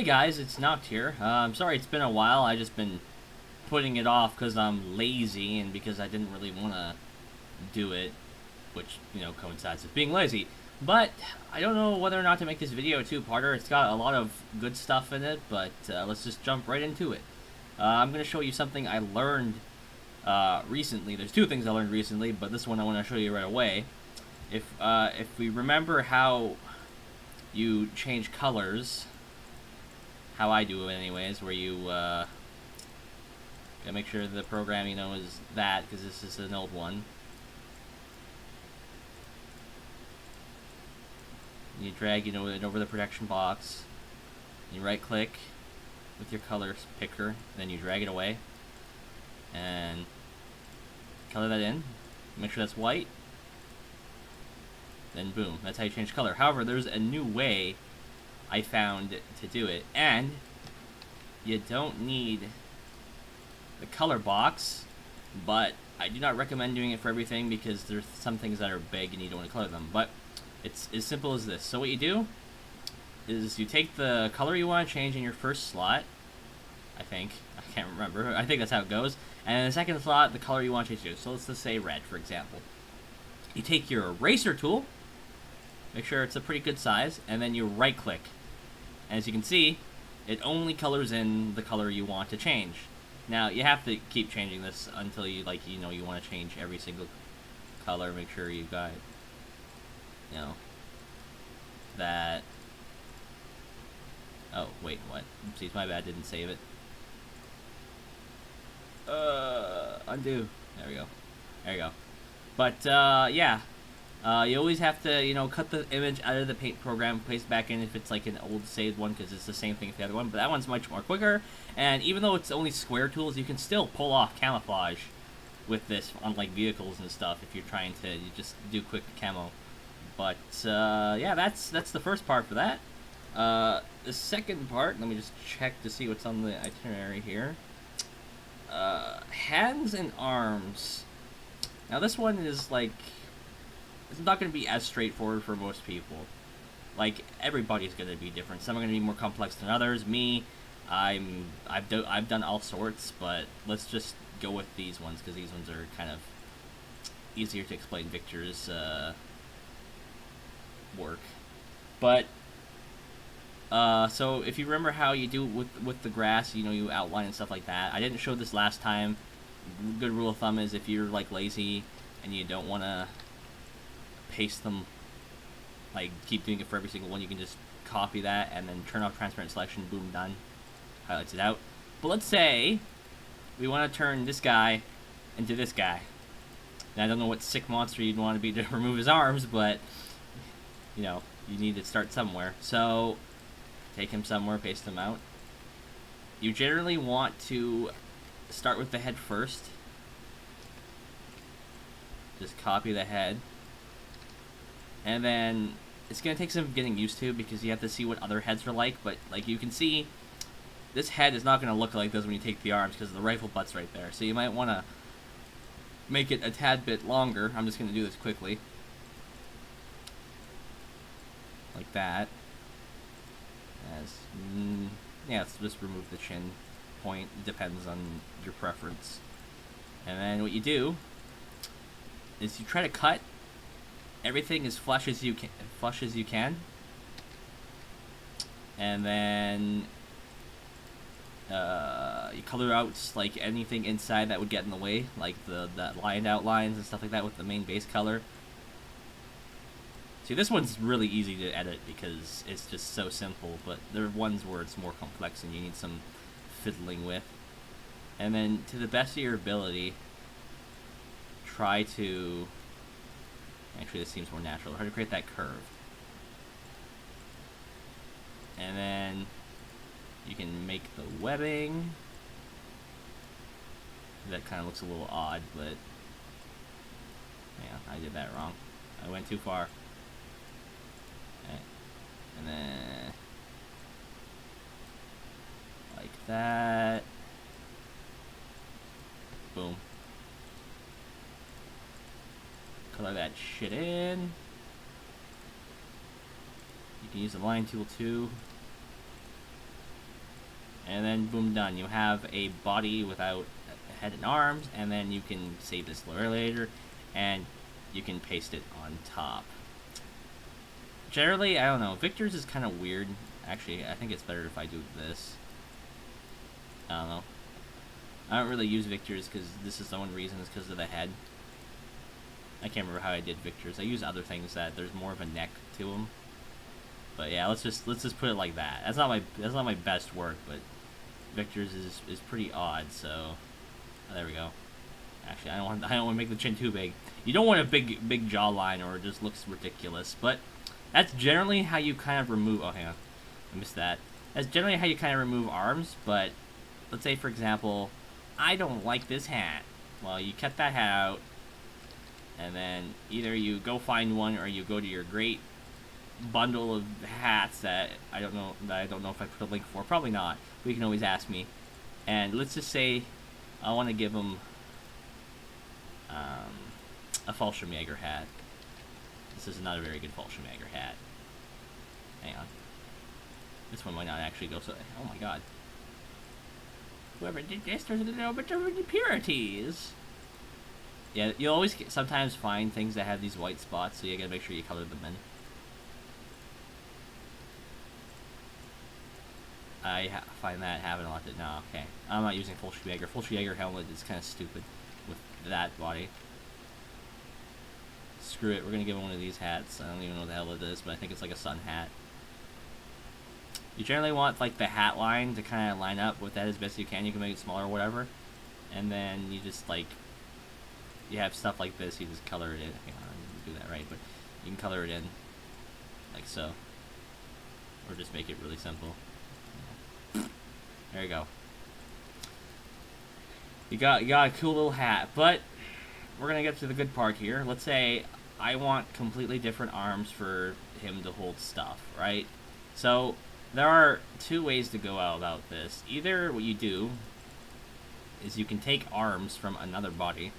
Hey guys, it's Noct here. I'm sorry it's been a while. I just been putting it off because I'm lazy and because I didn't really want to do it, which, coincides with being lazy. But I don't know whether or not to make this video a two-parter. It's got a lot of good stuff in it, but let's just jump right into it. I'm going to show you something I learned recently. There's two things I learned recently, but this one I want to show you right away. If we remember how you change colors, how I do it anyways, where you gotta make sure the program is that, because this is an old one. You drag it over the protection box. You right click with your color picker, then you drag it away and color that in. Make sure that's white. Then boom, that's how you change color. However, there's a new way I found to do it, and you don't need the color box, but I do not recommend doing it for everything because there's some things that are big and you don't want to color them. But it's as simple as this. So what you do is you take the color you want to change in your first slot, I can't remember, I think that's how it goes, and in the second slot, the color you want to change to. So let's just say red, for example. You take your eraser tool, make sure it's a pretty good size, and then you right click. And as you can see, it only colors in the color you want to change. Now, you have to keep changing this until you want to change every single color. Make sure you've got, that. Oh, wait, what? Oopsies, my bad, didn't save it. Undo. There we go. There you go. But, yeah. You always have to, cut the image out of the paint program, paste it back in if it's like an old saved one, because it's the same thing as the other one, but that one's much more quicker, and even though it's only square tools, you can still pull off camouflage with this on, like, vehicles and stuff if you're trying to just do quick camo. But, yeah, that's the first part for that. The second part, let me just check to see what's on the itinerary here. Hands and arms. Now, this one is, like, it's not going to be as straightforward for most people. Like, everybody's going to be different. Some are going to be more complex than others. Me, I've done all sorts, but let's just go with these ones, because these ones are kind of easier to explain Victor's work. But, so if you remember how you do with the grass, you outline and stuff like that. I didn't show this last time. Good rule of thumb is if you're, like, lazy and you don't want to paste them, like, keep doing it for every single one, you can just copy that and then turn off transparent selection, boom, done. Highlights it out. But let's say we want to turn this guy into this guy. Now, I don't know what sick monster you'd want to be to remove his arms, but, you need to start somewhere. So, take him somewhere, paste him out. You generally want to start with the head first. Just copy the head. And then it's going to take some getting used to, because you have to see what other heads are like. But, like, you can see, this head is not going to look like this when you take the arms, because the rifle butt's right there. So you might want to make it a tad bit longer. I'm just going to do this quickly. Like that. Yeah, let's just remove the chin point. It depends on your preference. And then what you do is you try to cut everything as flush as you can, and then you color out, like, anything inside that would get in the way, like the lined outlines and stuff like that with the main base color. See, this one's really easy to edit because it's just so simple, but there are ones where it's more complex and you need some fiddling with. And then, to the best of your ability, try to... Actually, this seems more natural. Try to create that curve. And then you can make the webbing. That kind of looks a little odd, but yeah, I did that wrong. I went too far. Okay. And then like that. Boom. Color that shit in. You can use the line tool too. And then boom, done. You have a body without a head and arms, and then you can save this later, and you can paste it on top. Generally, I don't know. Victor's is kind of weird. Actually, I think it's better if I do this. I don't know. I don't really use Victor's because this is the one reason, is because of the head. I can't remember how I did Victor's. I use other things that there's more of a neck to them. But yeah, let's just put it like that. That's not my best work, but Victor's is pretty odd. So there we go. Actually, I don't want to make the chin too big. You don't want a big jawline, or it just looks ridiculous. But that's generally how you kind of remove. Oh, hang on, I missed that. That's generally how you kind of remove arms. But let's say, for example, I don't like this hat. Well, you cut that hat out, and then either you go find one, or you go to your great bundle of hats that I don't know if I put a link for. Probably not. But you can always ask me. And let's just say I want to give them a Fallschirmjäger hat. This is not a very good Fallschirmjäger hat. Hang on. This one might not actually go so... Oh my god. Whoever did this, there's a little bit of impurities. Yeah, you'll always sometimes find things that have these white spots, so you gotta make sure you color them in. I find that having a lot to... No, okay. I'm not using Fallschirmjäger. Fallschirmjäger helmet is kind of stupid with that body. Screw it, we're gonna give him one of these hats. I don't even know what the hell it is, but I think it's like a sun hat. You generally want like the hat line to kind of line up with that as best you can. You can make it smaller or whatever. And then you just like... You have stuff like this, you just color it in. Hang on, I didn't do that right, but you can color it in. Like so. Or just make it really simple. There you go. You got a cool little hat, but we're gonna get to the good part here. Let's say I want completely different arms for him to hold stuff, right? So there are two ways to go out about this. Either what you do is you can take arms from another body,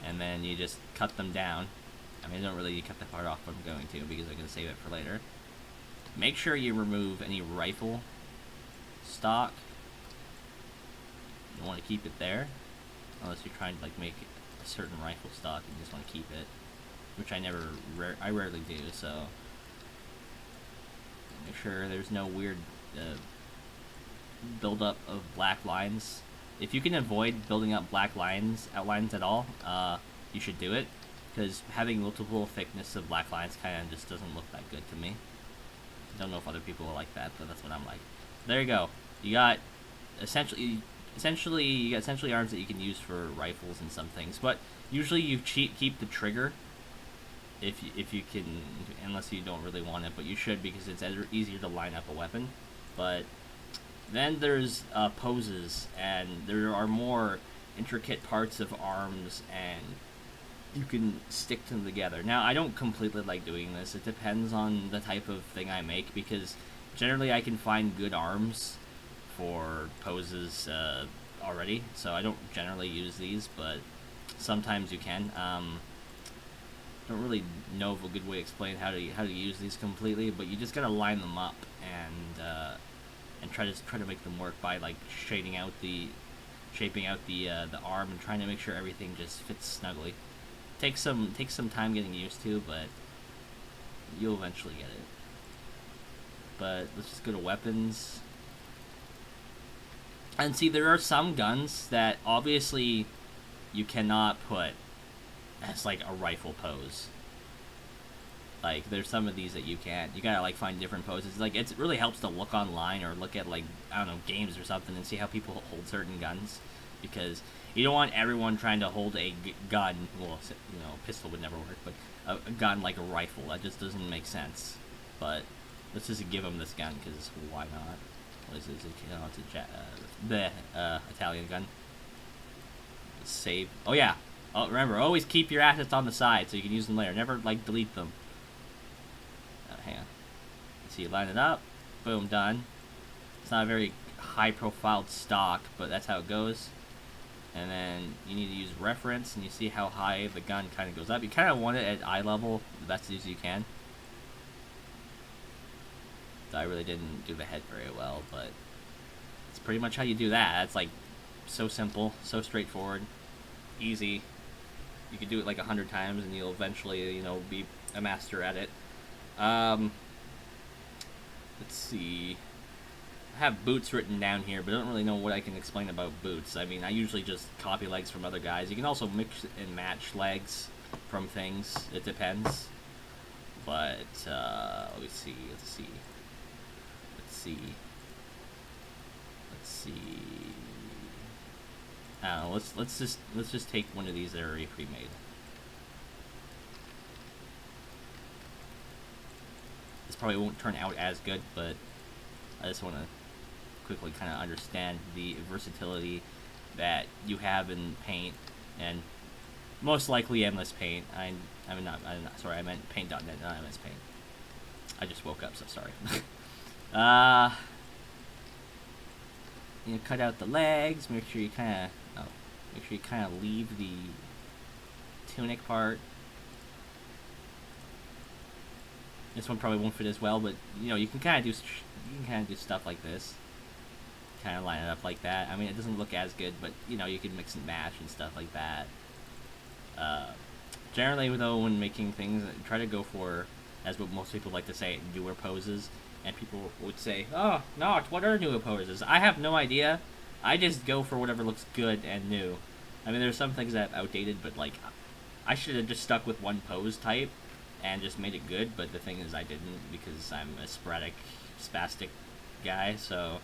and then you just cut them down. I mean, I don't really cut that part off, but I'm going to, because I'm going to save it for later. Make sure you remove any rifle stock. You want to keep it there, unless you're trying to like make a certain rifle stock and you just want to keep it, which I rarely do. So make sure there's no weird buildup of black lines. If you can avoid building up black outlines at all, you should do it, because having multiple thickness of black lines kind of just doesn't look that good to me. I don't know if other people are like that, but that's what I'm like. There you go. You got essentially arms that you can use for rifles and some things, but usually you keep the trigger if you can, unless you don't really want it, but you should, because it's easier to line up a weapon. But then there's poses, and there are more intricate parts of arms, and you can stick them together. Now, I don't completely like doing this. It depends on the type of thing I make, because generally I can find good arms for poses already, so I don't generally use these, but sometimes you can. Don't really know of a good way to explain how to use these completely, but you just gotta line them up and try to make them work by like shaping out the arm and trying to make sure everything just fits snugly. Takes some time getting used to, but you'll eventually get it. But let's just go to weapons. And see, there are some guns that obviously you cannot put as like a rifle pose. Like, there's some of these that you can't. You gotta like find different poses. Like, it really helps to look online or look at like, I don't know, games or something and see how people hold certain guns, because you don't want everyone trying to hold a gun. Well, you know, a pistol would never work, but a gun like a rifle, that just doesn't make sense. But let's just give them this gun, because why not? What is this? It's a Italian gun. Let's save. Oh yeah. Oh, remember, always keep your assets on the side so you can use them later. Never like delete them. Hang on. So you line it up. Boom, done. It's not a very high-profiled stock, but that's how it goes. And then you need to use reference, and you see how high the gun kind of goes up. You kind of want it at eye level, the best as you can. So I really didn't do the head very well, but it's pretty much how you do that. It's like so simple, so straightforward, easy. You can do it like 100 times and you'll eventually, you know, be a master at it. Let's see. I have boots written down here, but I don't really know what I can explain about boots. I mean, I usually just copy legs from other guys. You can also mix and match legs from things. It depends. But, let me see. Let's see. I don't know, let's just take one of these that are already pre-made. This probably won't turn out as good, but I just want to quickly kind of understand the versatility that you have in Paint, and most likely Endless Paint. I'm not sorry, I meant Paint.net, not MS Paint. I just woke up, so sorry. You know, cut out the legs. Make sure you kind of leave the tunic part. This one probably won't fit as well, but you know, you can kind of do stuff like this. Kind of line it up like that. I mean, it doesn't look as good, but you know, you can mix and match and stuff like that. Generally, though, when making things, try to go for, as what most people like to say, newer poses. And people would say, "Oh, no, what are newer poses?" I have no idea. I just go for whatever looks good and new. I mean, there's some things that are outdated, but like, I should have just stuck with one pose type and just made it good. But the thing is, I didn't, because I'm a sporadic, spastic guy, so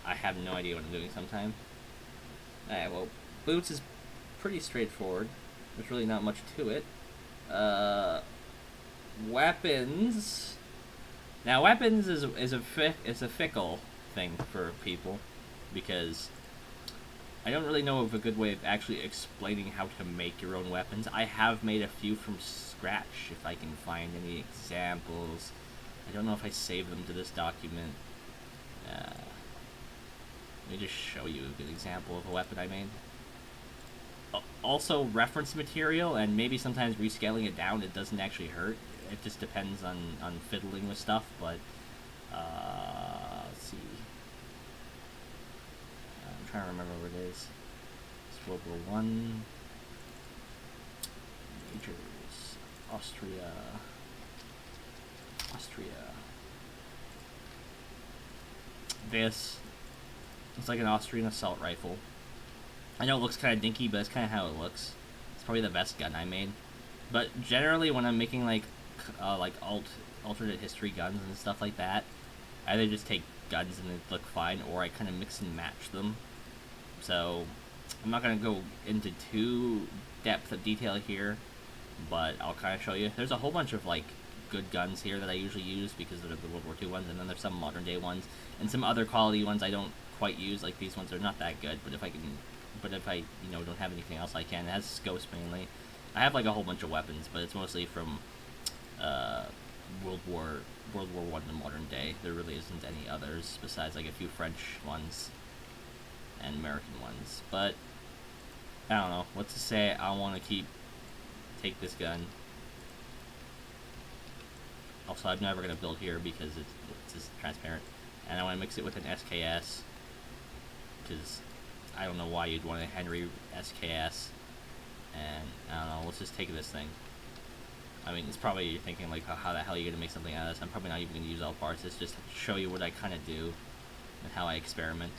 I have no idea what I'm doing sometimes. Alright, well, boots is pretty straightforward. There's really not much to it. Weapons. Now, weapons is a fickle thing for people, because I don't really know of a good way of actually explaining how to make your own weapons. I have made a few from scratch, if I can find any examples. I don't know if I saved them to this document. Let me just show you a good example of a weapon I made. Also, reference material, and maybe sometimes rescaling it down, it doesn't actually hurt. It just depends on fiddling with stuff, but, let's see. I'm trying to remember what it is. It's World War I. Majors. Austria. This. It's like an Austrian assault rifle. I know it looks kind of dinky, but that's kind of how it looks. It's probably the best gun I made. But generally, when I'm making like alternate history guns and stuff like that, I either just take guns and they look fine, or I kind of mix and match them. So I'm not gonna go into too depth of detail here, but I'll kind of show you. There's a whole bunch of like good guns here that I usually use because they're the World War II ones, and then there's some modern day ones and some other quality ones I don't quite use. Like these ones are not that good, but if I you know, don't have anything else, I can. It has scopes mainly. I have like a whole bunch of weapons, but it's mostly from World War I and modern day. There really isn't any others besides like a few French ones and American ones. But I don't know. Let's just say I want to take this gun. Also, I'm never gonna build here because it's just transparent, and I want to mix it with an SKS, because I don't know why you'd want a Henry SKS. And I don't know, let's just take this thing. I mean, it's probably, you're thinking like, how the hell are you gonna make something out of this? I'm probably not even gonna use all parts. It's just to show you what I kind of do and how I experiment.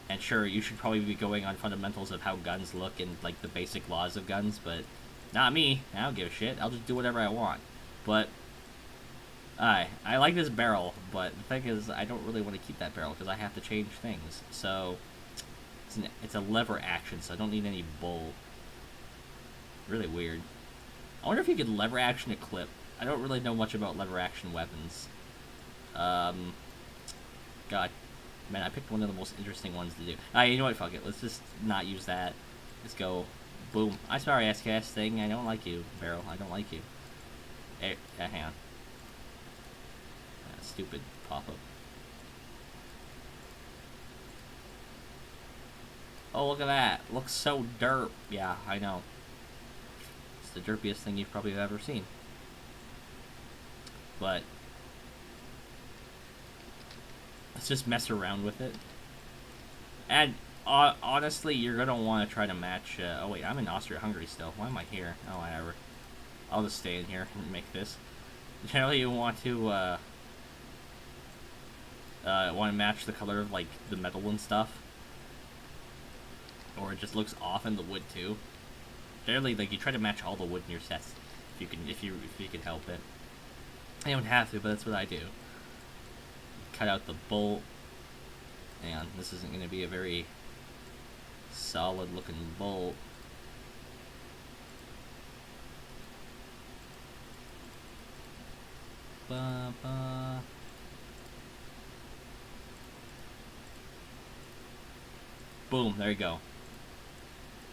And sure, you should probably be going on fundamentals of how guns look and like the basic laws of guns, but not me. I don't give a shit. I'll just do whatever I want. But I like this barrel, but the thing is, I don't really want to keep that barrel because I have to change things. So it's a lever action, so I don't need any bolt. Really weird. I wonder if you could lever action a clip. I don't really know much about lever action weapons. God. Man, I picked one of the most interesting ones to do. You know what? Fuck it. Let's just not use that. Let's go. Boom. I'm sorry, SKS thing. I don't like you, barrel. I don't like you. Hey, hang on. Stupid pop-up. Oh, look at that. Looks so derp. Yeah, I know. It's the derpiest thing you've probably ever seen. But let's just mess around with it. And honestly, you're gonna want to try to match. Oh wait, I'm in Austria-Hungary still. Why am I here? Oh, whatever. I'll just stay in here and make this. Generally, you want to match the color of like the metal and stuff, or it just looks off in the wood too. Generally, like you try to match all the wood in your sets if you can help it. I don't have to, but that's what I do. Cut out the bolt. Hang on, this isn't going to be a very solid looking bolt. Boom, there you go.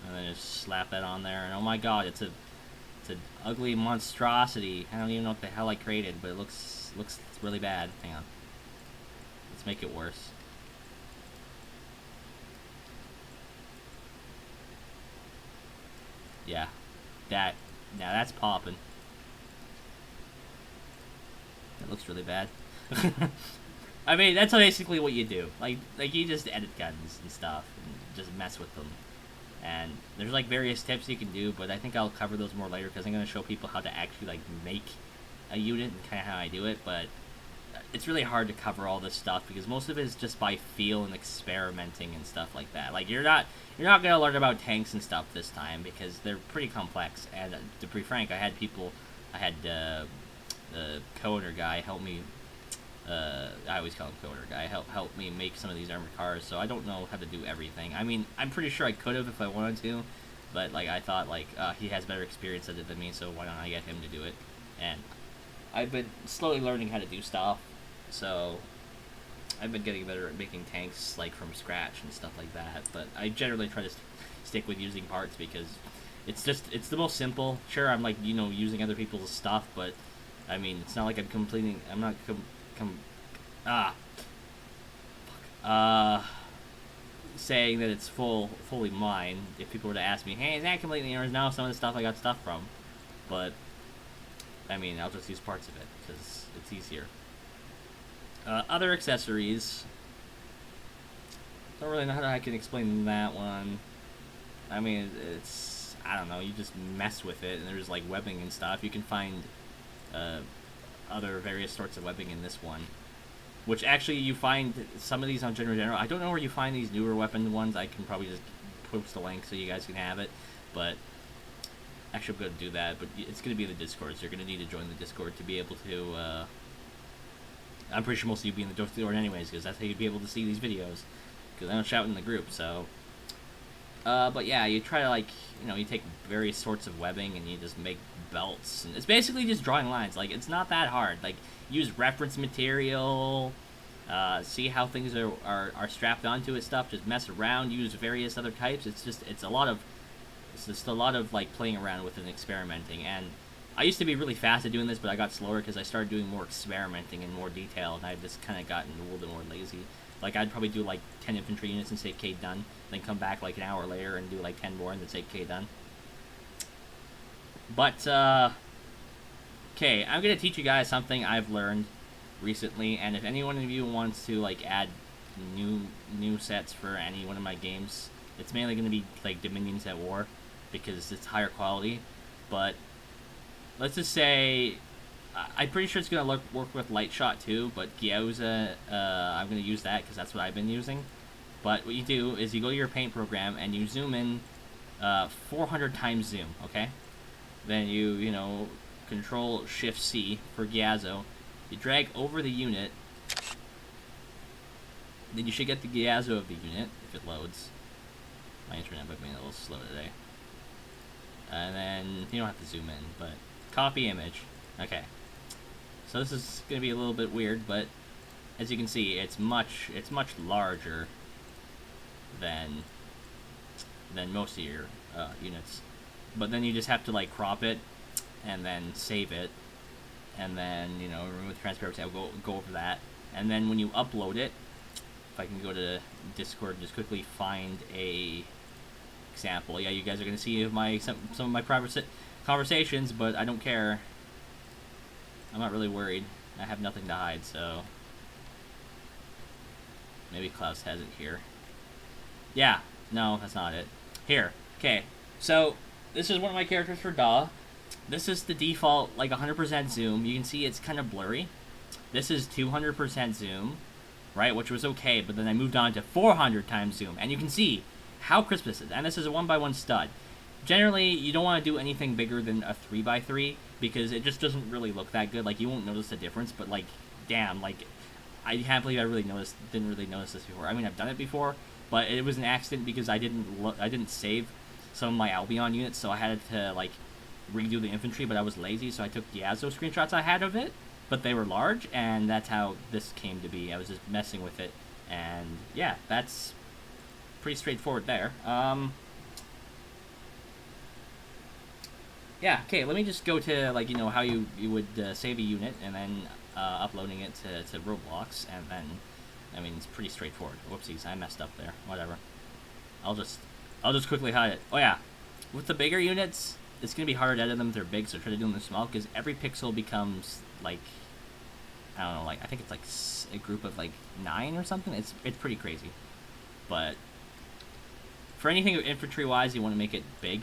And then just slap that on there, and oh my god, it's an ugly monstrosity. I don't even know what the hell I created, but it looks really bad. Hang on. Let's make it worse. Yeah. Now that's popping. That looks really bad. I mean, that's basically what you do. Like you just edit guns and stuff, and just mess with them. And there's like various tips you can do, but I think I'll cover those more later because I'm going to show people how to actually like make a unit and kind of how I do it. But it's really hard to cover all this stuff because most of it is just by feel and experimenting and stuff like that. Like you're not going to learn about tanks and stuff this time because they're pretty complex. And to be frank, I had the coder guy help me. I always call him coder guy. Help me make some of these armored cars, so I don't know how to do everything. I mean, I'm pretty sure I could have if I wanted to, but like I thought, like he has better experience at it than me, so why don't I get him to do it? And I've been slowly learning how to do stuff, so I've been getting better at making tanks like from scratch and stuff like that. But I generally try to stick with using parts because it's the most simple. Sure, I'm like using other people's stuff, but I mean it's not like I'm not saying that it's fully mine. If people were to ask me, hey, is that completely yours? Now some of the stuff I got stuff from, but I mean, I'll just use parts of it because it's easier. Other accessories. Don't really know how I can explain that one. I mean, I don't know. You just mess with it, and there's like webbing and stuff. You can find other various sorts of webbing in this one, which actually you find some of these on General. I don't know where you find these newer weapon ones. I can probably just post a link so you guys can have it, but actually I'm going to do that, but it's going to be in the Discord, so you're going to need to join the Discord to be able to, I'm pretty sure most of you be in the Discord anyways, because that's how you'd be able to see these videos, because I don't shout in the group, so, but yeah, you try to, like, you take various sorts of webbing, and you just make belts, and it's basically just drawing lines. Like, it's not that hard. Like, use reference material, see how things are strapped onto it, stuff, just mess around, use various other types. It's just a lot of like playing around with and experimenting. And I used to be really fast at doing this, but I got slower because I started doing more experimenting and more detail, and I've just kind of gotten a little bit more lazy. Like, I'd probably do like 10 infantry units and say K done, then come back like an hour later and do like 10 more and then say K done. But okay, I'm gonna teach you guys something I've learned recently, and if any one of you wants to like add new sets for any one of my games, it's mainly gonna be like Dominions at War because it's higher quality. But let's just say I'm pretty sure it's gonna work with Light Shot too, but Gyoza, I'm gonna use that because that's what I've been using. But what you do is you go to your paint program and you zoom in 400 times zoom, okay? Then you Control Shift C for Gyazo. You drag over the unit. Then you should get the Gyazo of the unit if it loads. My internet might be a little slow today. And then you don't have to zoom in, but copy image. Okay. So this is going to be a little bit weird, but as you can see, it's much larger than most of your units. But then you just have to like crop it and then save it, and then remove transparency. I'll go over that, and then when you upload it, if I can go to Discord, just quickly find a example. Yeah, you guys are gonna see some of my private conversations, but I don't care. I'm not really worried. I have nothing to hide, so Maybe Klaus has it here. Yeah, no, that's not it. Here, okay. So, this is one of my characters for DAW. This is the default, like 100% zoom. You can see it's kind of blurry. This is 200% zoom, right, which was okay, but then I moved on to 400 times zoom, and you can see how crisp this is. And this is a 1x1 stud. Generally, you don't want to do anything bigger than a 3x3 because it just doesn't really look that good. Like, you won't notice the difference, but like, damn, like, I can't believe I didn't really notice this before. I mean, I've done it before, but it was an accident because I didn't save some of my Albion units, so I had to like redo the infantry, but I was lazy, so I took the Yazo screenshots I had of it, but they were large, and that's how this came to be. I was just messing with it, and yeah, that's pretty straightforward there. Yeah, okay, let me just go to, like, you know, how you would save a unit, and then uploading it to Roblox, and then, I mean, it's pretty straightforward. Whoopsies, I messed up there. Whatever. I'll just quickly hide it. Oh yeah, with the bigger units, it's gonna be harder to edit them if they're big, so try to do them small, because every pixel becomes, like, I don't know, like, I think it's like a group of, like, 9 or something. It's pretty crazy. But for anything infantry-wise, you want to make it big.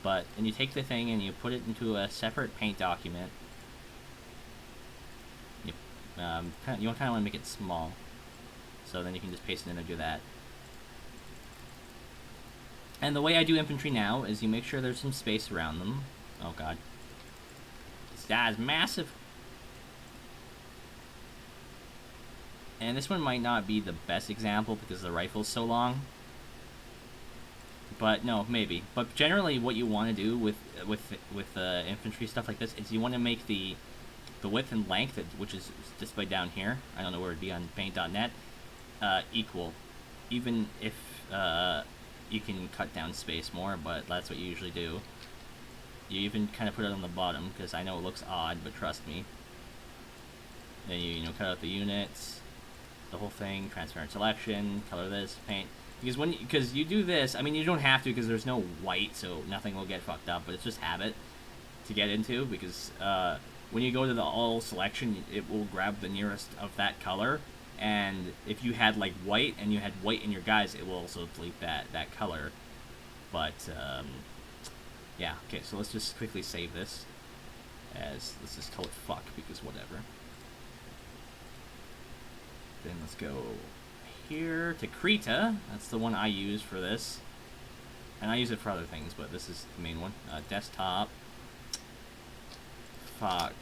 But, and you take the thing and you put it into a separate paint document. You kind of want to make it small. So then you can just paste it in and do that. And the way I do infantry now is you make sure there's some space around them. Oh god. This guy's massive. And this one might not be the best example because the rifle's so long. But no, maybe. But generally, what you want to do with infantry stuff like this is you want to make the width and length, which is displayed down here. I don't know where it'd be on Paint.net. Equal, even if you can cut down space more, but that's what you usually do. You even kind of put it on the bottom because I know it looks odd, but trust me. Then you cut out the units, the whole thing, transparent selection, color this, paint. Because you do this, I mean, you don't have to because there's no white, so nothing will get fucked up, but it's just habit to get into, because when you go to the all selection, it will grab the nearest of that color, and if you had like white and you had white in your guys, it will also delete that color. But yeah, okay, so let's just quickly save this as, let's just call it fuck, because whatever. Then let's go here to Krita. That's the one I use for this, and I use it for other things, but this is the main one. Desktop. Fuck.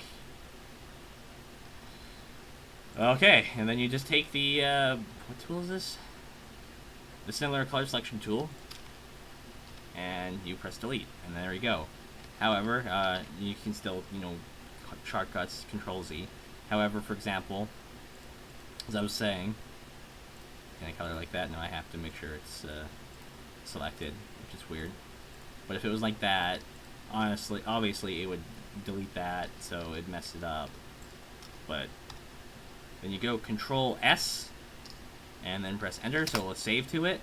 Okay, and then you just take the what tool is this? The similar color selection tool, and you press delete, and there you go. However, you can still, shortcuts, Control Z. However, for example, as I was saying, can I color like that? No, I have to make sure it's selected, which is weird. But if it was like that, obviously it would delete that, so it'd mess it up. But then you go Control S, and then press Enter, so it'll save to it.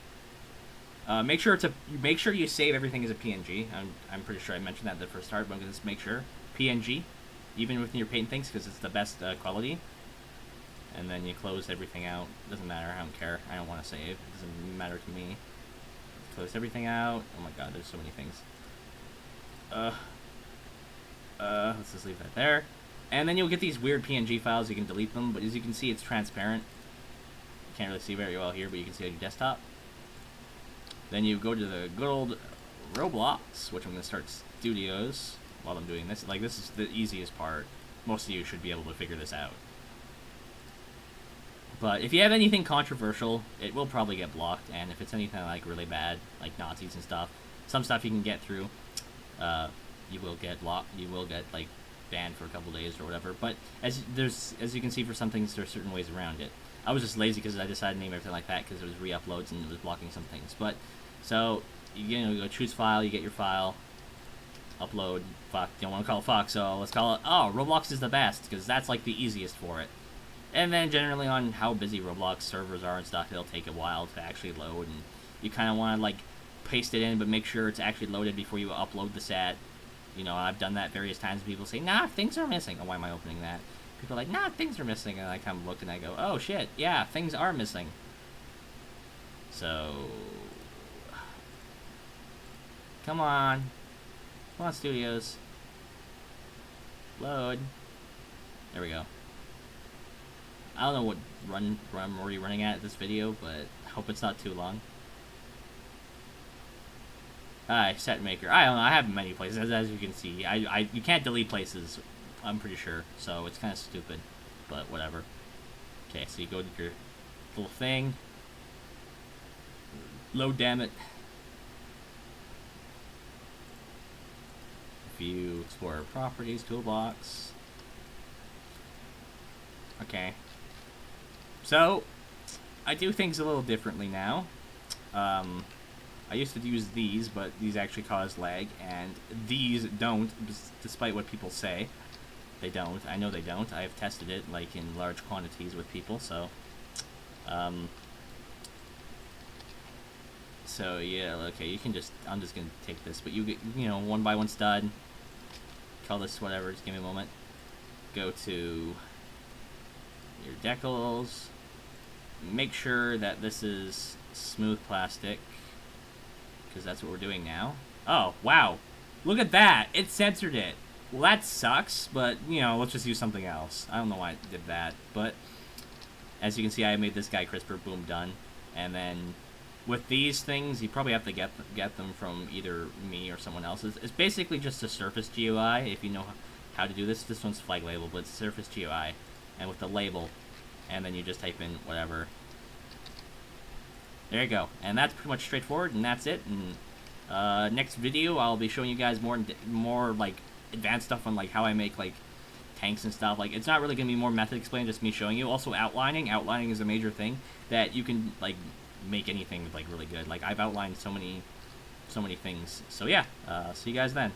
Make sure you save everything as a PNG. I'm pretty sure I mentioned that at the first start, but I'm gonna just make sure PNG, even with your paint things, because it's the best quality. And then you close everything out. Doesn't matter. I don't care. I don't want to save. It doesn't matter to me. Close everything out. Oh my god, there's so many things. Let's just leave that there. And then you'll get these weird PNG files. You can delete them, but as you can see, it's transparent. You can't really see very well here, but you can see on your desktop. Then you go to the good old Roblox, which I'm going to start studios while I'm doing this. Like, this is the easiest part. Most of you should be able to figure this out. But if you have anything controversial, it will probably get blocked, and if it's anything like really bad, like Nazis and stuff, some stuff you can get through, you will get blocked. You will get like banned for a couple days or whatever. But as you can see, for some things, there are certain ways around it. I was just lazy because I decided to name everything like that because it was re-uploads and it was blocking some things. But so you go choose file, you get your file, upload. Fuck, you don't want to call it fuck, so let's call it. Oh, Roblox is the best because that's like the easiest for it. And then generally on how busy Roblox servers are and stuff, it'll take a while to actually load, and you kind of want to like paste it in, but make sure it's actually loaded before you upload the set. I've done that various times. People say, nah, things are missing. Oh, why am I opening that? People are like, nah, things are missing, and I kind of look and I go, oh shit, yeah, things are missing. So, come on, studios, load. There we go. I don't know what run I'm already running at this video, but I hope it's not too long. Set maker. I don't know. I have many places, as you can see. You can't delete places, I'm pretty sure. So it's kind of stupid, but whatever. Okay, so you go to your little thing. Load, damn it. View, Explorer Properties, Toolbox. Okay. So, I do things a little differently now. I used to use these, but these actually cause lag, and these don't, despite what people say. They don't. I know they don't. I've tested it, like, in large quantities with people, so... So, yeah, okay, you can just... I'm just gonna take this, but you know, one by one stud. Call this whatever, just give me a moment. Go to your decals. Make sure that this is smooth plastic, because that's what we're doing now. Oh, wow. Look at that. It censored it. Well, that sucks, but, you know, let's just use something else. I don't know why it did that, but as you can see, I made this guy crisper. Boom, done. And then with these things, you probably have to get them from either me or someone else. It's basically just a surface GUI, if you know how to do this. This one's flag label, but it's surface GUI. And with the label, and then you just type in whatever. There you go. And that's pretty much straightforward, and that's it. And next video, I'll be showing you guys more like advanced stuff on like how I make like tanks and stuff. Like, it's not really gonna be more method explained, just me showing you. Also, outlining is a major thing that you can like make anything like really good. Like, I've outlined so many things. So yeah, see you guys then.